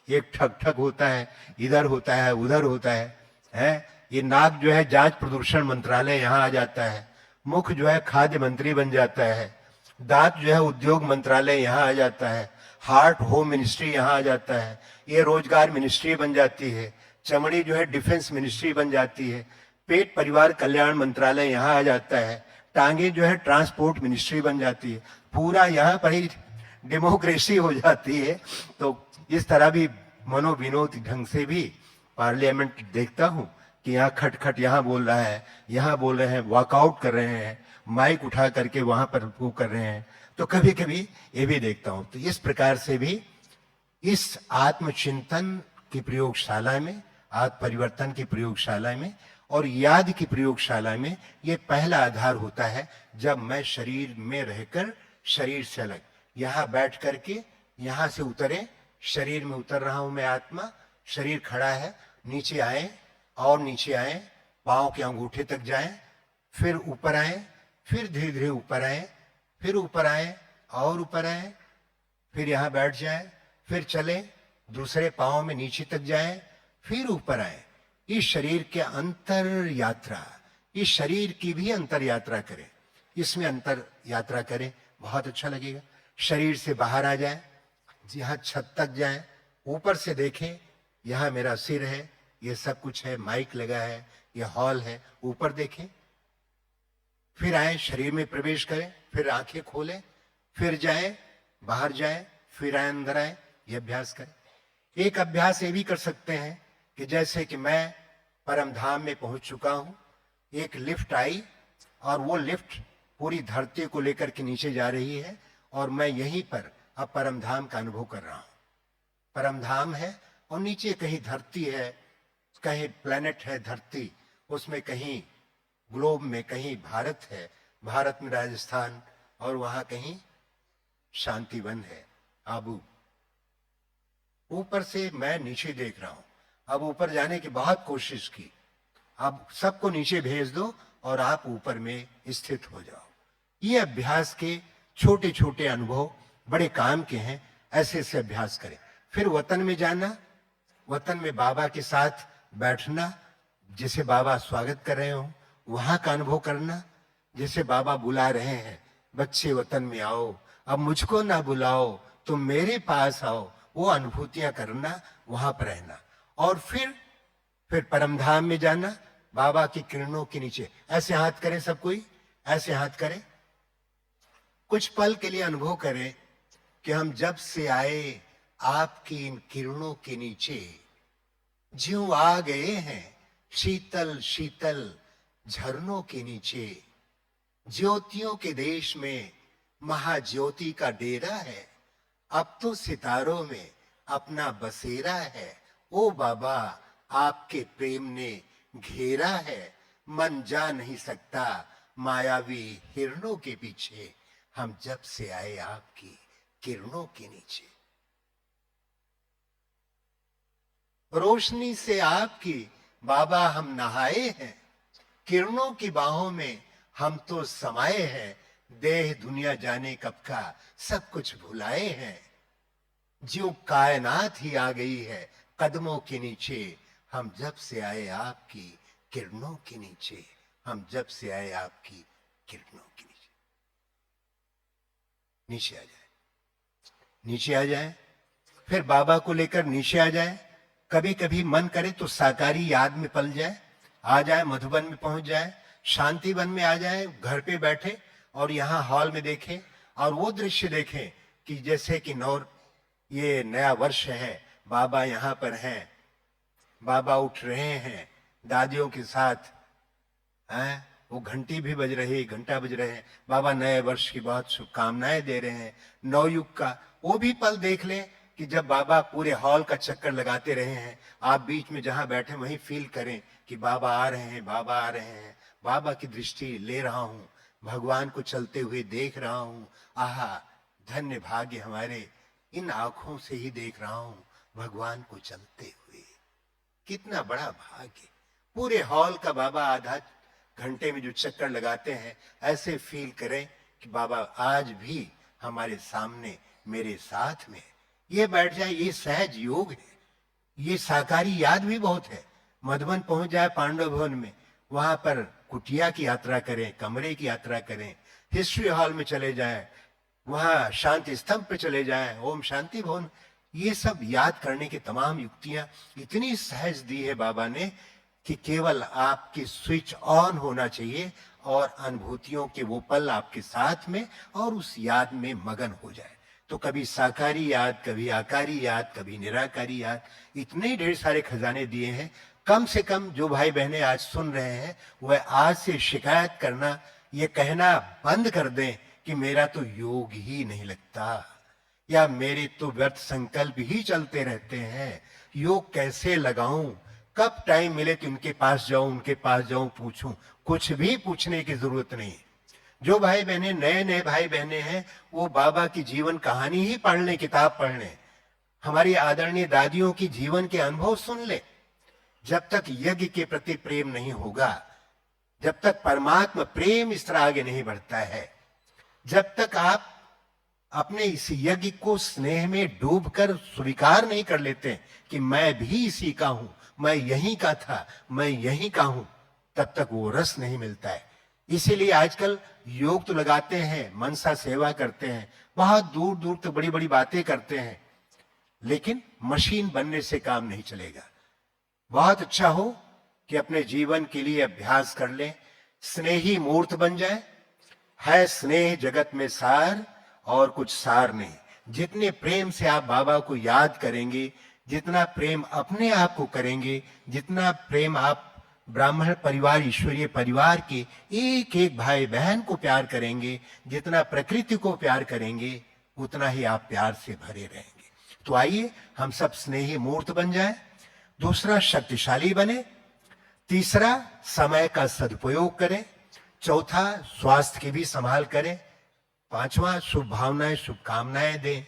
एक ठक ठक होता है, इधर होता है, उधर होता है। ये नाक जो है जांच प्रदूषण मंत्रालय यहां आ जाता है, मुख जो है खाद्य मंत्री बन जाता है, दांत जो है उद्योग मंत्रालय यहां आ जाता है, हार्ट होम मिनिस्ट्री यहां आ जाता है, ये रोजगार मिनिस्ट्री बन जाती है, चमड़ी जो है डिफेंस मिनिस्ट्री बन जाती है, पेट परिवार कल्याण मंत्रालय यहां आ जाता है, टांगे जो है ट्रांसपोर्ट मिनिस्ट्री बन जाती है, पूरा यहाँ पर ही डेमोक्रेसी हो जाती है। तो इस तरह भी मनोविनोद ढंग से भी पार्लियामेंट देखता हूं कि यहाँ खटखट यहाँ बोल रहा है, यहाँ बोल रहे हैं, वॉकआउट कर रहे हैं, माइक उठा करके वहां पर वो कर रहे हैं, तो कभी कभी ये भी देखता हूं। तो इस प्रकार से भी इस आत्मचिंतन की प्रयोगशाला में, आत्म परिवर्तन की प्रयोगशाला में और याद की प्रयोगशाला में ये पहला आधार होता है। जब मैं शरीर में रहकर शरीर से अलग यहां बैठ करके यहां से उतरे, शरीर में उतर रहा हूं मैं आत्मा, शरीर खड़ा है, नीचे आए और नीचे आए, पांव के अंगूठे तक जाएं, फिर ऊपर आए, फिर धीरे धीरे ऊपर आए, फिर ऊपर आए और ऊपर आए, फिर यहां बैठ जाए, फिर चले, दूसरे पांव में नीचे तक जाए, फिर ऊपर आए। इस शरीर के अंतर यात्रा, इस शरीर की भी अंतर यात्रा करें, इसमें अंतर यात्रा करें, बहुत अच्छा लगेगा। शरीर से बाहर आ जाए, यहां छत तक जाए, ऊपर से देखें, यहां मेरा सिर है, ये सब कुछ है, माइक लगा है, ये हॉल है, ऊपर देखें, फिर आए, शरीर में प्रवेश करें, फिर आंखें खोलें, फिर जाए, बाहर जाए, फिर आए, अंदर आए, ये अभ्यास करें। एक अभ्यास ये भी कर सकते हैं कि जैसे कि मैं परम धाम में पहुंच चुका हूं, एक लिफ्ट आई और वो लिफ्ट पूरी धरती को लेकर के नीचे जा रही है और मैं यहीं पर अब परम धाम का अनुभव कर रहा हूं। परम धाम है और नीचे कहीं धरती है, कहीं प्लेनेट है धरती, उसमें कहीं ग्लोब में कहीं भारत है, भारत में राजस्थान, और वहां कहीं शांतिवन है, आबू। ऊपर से मैं नीचे देख रहा हूं। अब ऊपर जाने की बहुत कोशिश की, अब सबको नीचे भेज दो और आप ऊपर में स्थित हो जाओ। ये अभ्यास के छोटे छोटे अनुभव बड़े काम के हैं, ऐसे ऐसे अभ्यास करें। फिर वतन में जाना, वतन में बाबा के साथ बैठना, जैसे बाबा स्वागत कर रहे हो वहां का अनुभव करना, जैसे बाबा बुला रहे हैं, बच्चे वतन में आओ, अब मुझको ना बुलाओ, तुम मेरे पास आओ, वो अनुभूतियां करना, वहां पर रहना। और फिर परमधाम में जाना, बाबा की किरणों के नीचे। ऐसे हाथ करें सब कोई, ऐसे हाथ करें, कुछ पल के लिए अनुभव करें कि हम जब से आए आपकी इन किरणों के नीचे ज्यों आ गए हैं शीतल शीतल झरनों के नीचे। ज्योतियों के देश में महाज्योति का डेरा है, अब तो सितारों में अपना बसेरा है। ओ बाबा आपके प्रेम ने घेरा है, मन जा नहीं सकता मायावी हिरणों के पीछे, हम जब से आए आपकी किरणों के नीचे। रोशनी से आपकी बाबा हम नहाए हैं, किरणों की बाहों में हम तो समाये हैं, देह दुनिया जाने कब का सब कुछ भुलाए हैं। जो कायनात ही आ गई है कदमों के नीचे, हम जब से आए आपकी किरणों के नीचे, हम जब से आए आपकी किरणों के नीचे। नीचे आ जाए, नीचे आ जाए, फिर बाबा को लेकर नीचे आ जाए। कभी कभी मन करे तो साकारी याद में पल जाए, आ जाए, मधुबन में पहुंच जाए, शांतिवन में आ जाए, घर पे बैठे और यहाँ हॉल में देखें और वो दृश्य देखें कि जैसे कि ये नया वर्ष है, बाबा यहाँ पर हैं, बाबा उठ रहे हैं दादियों के साथ, हैं, वो घंटी भी बज रही, घंटा बज रहे हैं, बाबा नए वर्ष की बहुत शुभकामनाएं दे रहे हैं, नवयुग का वो भी पल देख लें कि जब बाबा पूरे हॉल का चक्कर लगाते रहे हैं, आप बीच में जहां बैठे वहीं फील करें कि बाबा आ रहे हैं, बाबा आ रहे हैं, बाबा की दृष्टि ले रहा हूं, भगवान को चलते हुए देख रहा हूं। आहा, धन्य भाग्य हमारे, इन आंखों से ही देख रहा हूं भगवान को चलते हुए, कितना बड़ा भाग्य। पूरे हॉल का बाबा आधा घंटे में जो चक्कर लगाते हैं, ऐसे फील करें कि बाबा आज भी हमारे सामने मेरे साथ में। ये बैठ जाए, ये सहज योग है। ये साकारी याद भी बहुत है। मधुबन पहुंच जाए पांडव भवन में, वहां पर कुटिया की यात्रा करें, कमरे की यात्रा करें, हिस्ट्री हॉल में चले जाएं, वहां शांति स्तंभ पे चले जाएं, ओम शांति भवन, ये सब याद करने की तमाम युक्तियां इतनी सहज दी है बाबा ने कि केवल आपकी स्विच ऑन होना चाहिए और अनुभूतियों के वो पल आपके साथ में और उस याद में मगन हो जाए। तो कभी साकारी याद, कभी आकारी याद, कभी निराकारी याद, इतने ढेर सारे खजाने दिए हैं। कम से कम जो भाई बहनें आज सुन रहे हैं वह आज से शिकायत करना, ये कहना बंद कर दें कि मेरा तो योग ही नहीं लगता, या मेरे तो व्यर्थ संकल्प ही चलते रहते हैं, योग कैसे लगाऊं, कब टाइम मिले तो उनके पास जाऊं, उनके पास जाऊं, पूछूं। कुछ भी पूछने की जरूरत नहीं। जो भाई बहने, नए नए भाई बहने हैं, वो बाबा की जीवन कहानी ही पढ़ लें, किताब पढ़ लें, हमारी आदरणीय दादियों की जीवन के अनुभव सुन ले। जब तक यज्ञ के प्रति प्रेम नहीं होगा, जब तक परमात्मा प्रेम इस तरह आगे नहीं बढ़ता है, जब तक आप अपने इस यज्ञ को स्नेह में डूबकर स्वीकार नहीं कर लेते कि मैं भी इसी का हूं, मैं यहीं का था, मैं यहीं का हूं, तब तक वो रस नहीं मिलता है। इसीलिए आजकल योग तो लगाते हैं, मनसा सेवा करते हैं, बहुत दूर दूर तक बड़ी बड़ी बातें करते हैं, लेकिन मशीन बनने से काम नहीं चलेगा। बहुत अच्छा हो कि अपने जीवन के लिए अभ्यास कर लें, स्नेही मूर्त बन जाए। है स्नेह जगत में सार, और कुछ सार नहीं। जितने प्रेम से आप बाबा को याद करेंगे, जितना प्रेम अपने आप को करेंगे, जितना प्रेम आप ब्राह्मण परिवार, ईश्वरीय परिवार के एक एक भाई बहन को प्यार करेंगे, जितना प्रकृति को प्यार करेंगे, उतना ही आप प्यार से भरे रहेंगे। तो आइए हम सब स्नेही मूर्त बन जाएं। दूसरा, शक्तिशाली बने। तीसरा, समय का सदुपयोग करें। चौथा, स्वास्थ्य की भी संभाल करें। पांचवा, शुभ भावनाएं, शुभकामनाएं दें,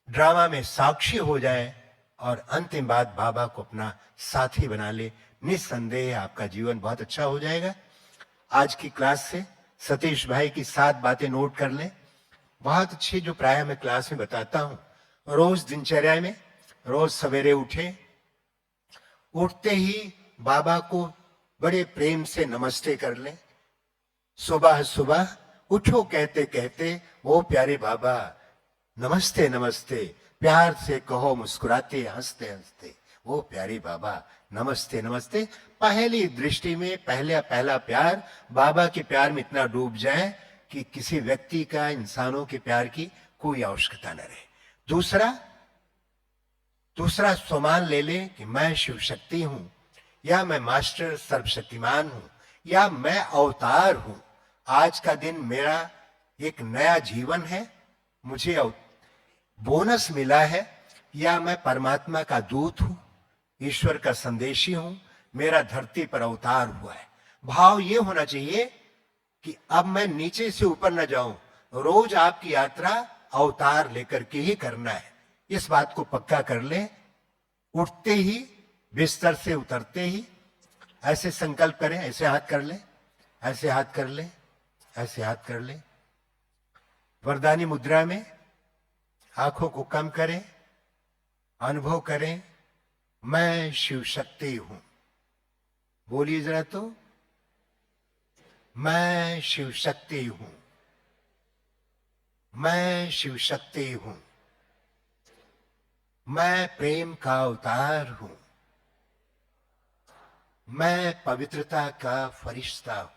ड्रामा में साक्षी हो जाए। और अंतिम बात, बाबा को अपना साथी बना ले। निस्संदेह आपका जीवन बहुत अच्छा हो जाएगा। आज की क्लास से सतीश भाई की 7 बातें नोट कर लें, बहुत अच्छी, जो प्राय मैं क्लास में बताता हूं। रोज दिनचर्या में, रोज सवेरे उठे, उठते ही बाबा को बड़े प्रेम से नमस्ते कर लें। सुबह सुबह उठो कहते कहते, ओ प्यारे बाबा नमस्ते नमस्ते, प्यार से कहो मुस्कुराते हंसते हंसते, ओ प्यारे बाबा नमस्ते नमस्ते। पहली दृष्टि में पहला प्यार बाबा के प्यार में इतना डूब जाए कि किसी व्यक्ति का, इंसानों के प्यार की कोई आवश्यकता न रहे। दूसरा स्वमान ले ले कि मैं शिव शक्ति हूं, या मैं मास्टर सर्वशक्तिमान हूं, या मैं अवतार हूं। आज का दिन मेरा एक नया जीवन है, मुझे बोनस मिला है, या मैं परमात्मा का दूत हूं, ईश्वर का संदेशी हूं, मेरा धरती पर अवतार हुआ है। भाव ये होना चाहिए कि अब मैं नीचे से ऊपर न जाऊं, रोज आपकी यात्रा अवतार लेकर के ही करना है। इस बात को पक्का कर ले। उठते ही, बिस्तर से उतरते ही ऐसे संकल्प करें, ऐसे हाथ कर ले, ऐसे हाथ कर ले, ऐसे हाथ कर ले। वरदानी मुद्रा में आंखों को कम करें, अनुभव करें, मैं शिव शक्ति हूं। बोलिए जरा तो, मैं शिव शक्ति हूं, मैं शिव शक्ति हूं, मैं प्रेम का अवतार हूं, मैं पवित्रता का फरिश्ता हूं,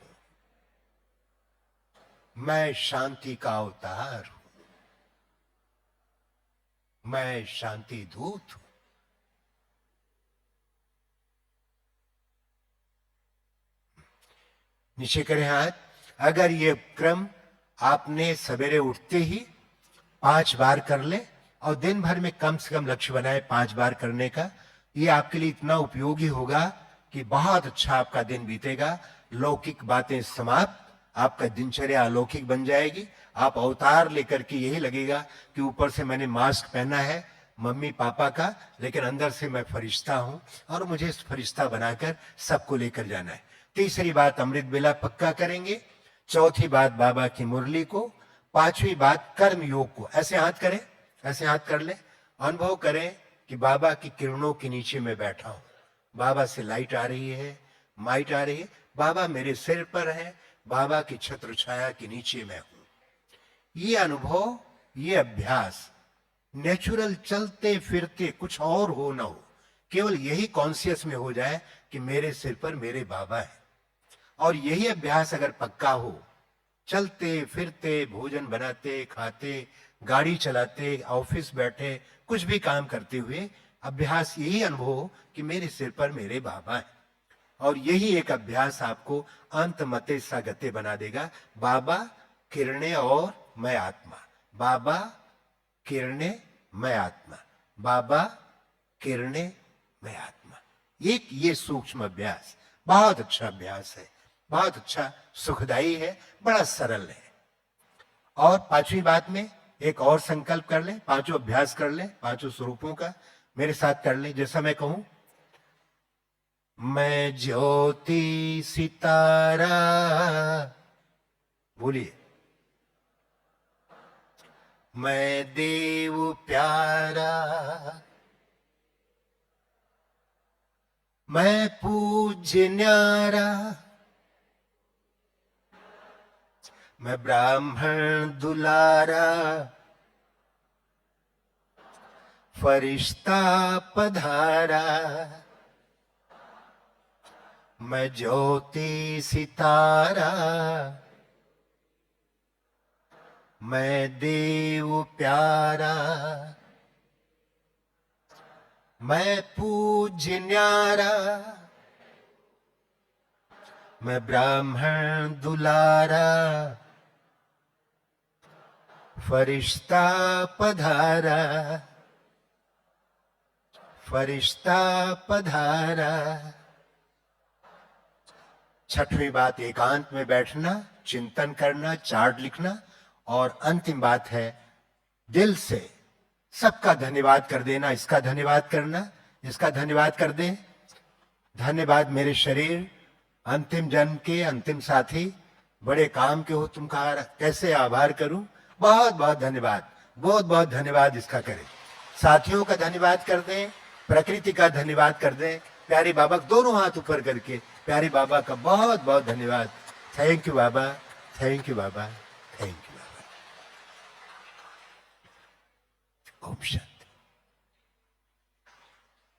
मैं शांति का अवतार हूं, मैं शांति दूत हूं। नीचे करें हाथ। अगर ये क्रम आपने सवेरे उठते ही 5 बार कर ले और दिन भर में कम से कम लक्ष्य बनाए 5 बार करने का, ये आपके लिए इतना उपयोगी होगा कि बहुत अच्छा आपका दिन बीतेगा। लौकिक बातें समाप्त, आपका दिनचर्या अलौकिक बन जाएगी। आप अवतार लेकर के यही लगेगा कि ऊपर से मैंने मास्क पहना है मम्मी पापा का, लेकिन अंदर से मैं फरिश्ता हूं और मुझे इस फरिश्ता बनाकर सबको लेकर जाना है। तीसरी बात अमृत बेला पक्का करेंगे। चौथी बात बाबा की मुरली को। पांचवी बात कर्म योग को। ऐसे हाथ करें, ऐसे हाथ कर ले, अनुभव करें कि बाबा की किरणों के नीचे मैं बैठा हूं। बाबा से लाइट आ रही है, माइट आ रही है, बाबा मेरे सिर पर है, बाबा की छत्र छाया के नीचे मैं हूं। ये अनुभव, ये अभ्यास नेचुरल चलते फिरते कुछ और हो ना हो, केवल यही कॉन्शियस में हो जाए कि मेरे सिर पर मेरे बाबा है। और यही अभ्यास अगर पक्का हो, चलते फिरते, भोजन बनाते खाते, गाड़ी चलाते, ऑफिस बैठे, कुछ भी काम करते हुए अभ्यास यही अनुभव हो कि मेरे सिर पर मेरे बाबा है। और यही एक अभ्यास आपको अंत मते सा गते बना देगा। बाबा किरणें और मैं आत्मा, बाबा किरणें मैं आत्मा, बाबा किरणें मैं आत्मा। एक ये सूक्ष्म अभ्यास बहुत अच्छा अभ्यास है, बहुत अच्छा सुखदाई है, बड़ा सरल है। और पांचवी बात में एक और संकल्प कर ले, पांचों अभ्यास कर ले, पांचों स्वरूपों का मेरे साथ कर ले। जैसा मैं कहूं, मैं ज्योति सितारा, बोलिए, मैं देव प्यारा, मैं पूज्य न्यारा, मैं ब्राह्मण दुलारा, फरिश्ता पधारा, मैं ज्योति सितारा, मैं देव प्यारा, मैं पूज्य न्यारा, मैं ब्राह्मण दुलारा, फरिश्ता पधारा, फरिश्ता पधारा। छठवीं बात एकांत में बैठना, चिंतन करना, चार्ट लिखना। और अंतिम बात है दिल से सबका धन्यवाद कर देना। इसका धन्यवाद करना, इसका धन्यवाद कर दे। धन्यवाद मेरे शरीर, अंतिम जन्म के अंतिम साथी, बड़े काम के हो तुमका, कैसे आभार करूं, बहुत बहुत धन्यवाद, बहुत बहुत धन्यवाद। इसका करें। साथियों का धन्यवाद कर दें, प्रकृति का धन्यवाद कर दें, प्यारे बाबा दोनों हाथ ऊपर करके प्यारे बाबा का बहुत बहुत धन्यवाद। थैंक यू बाबा, थैंक यू बाबा, थैंक यू बाबा। ओम शांति।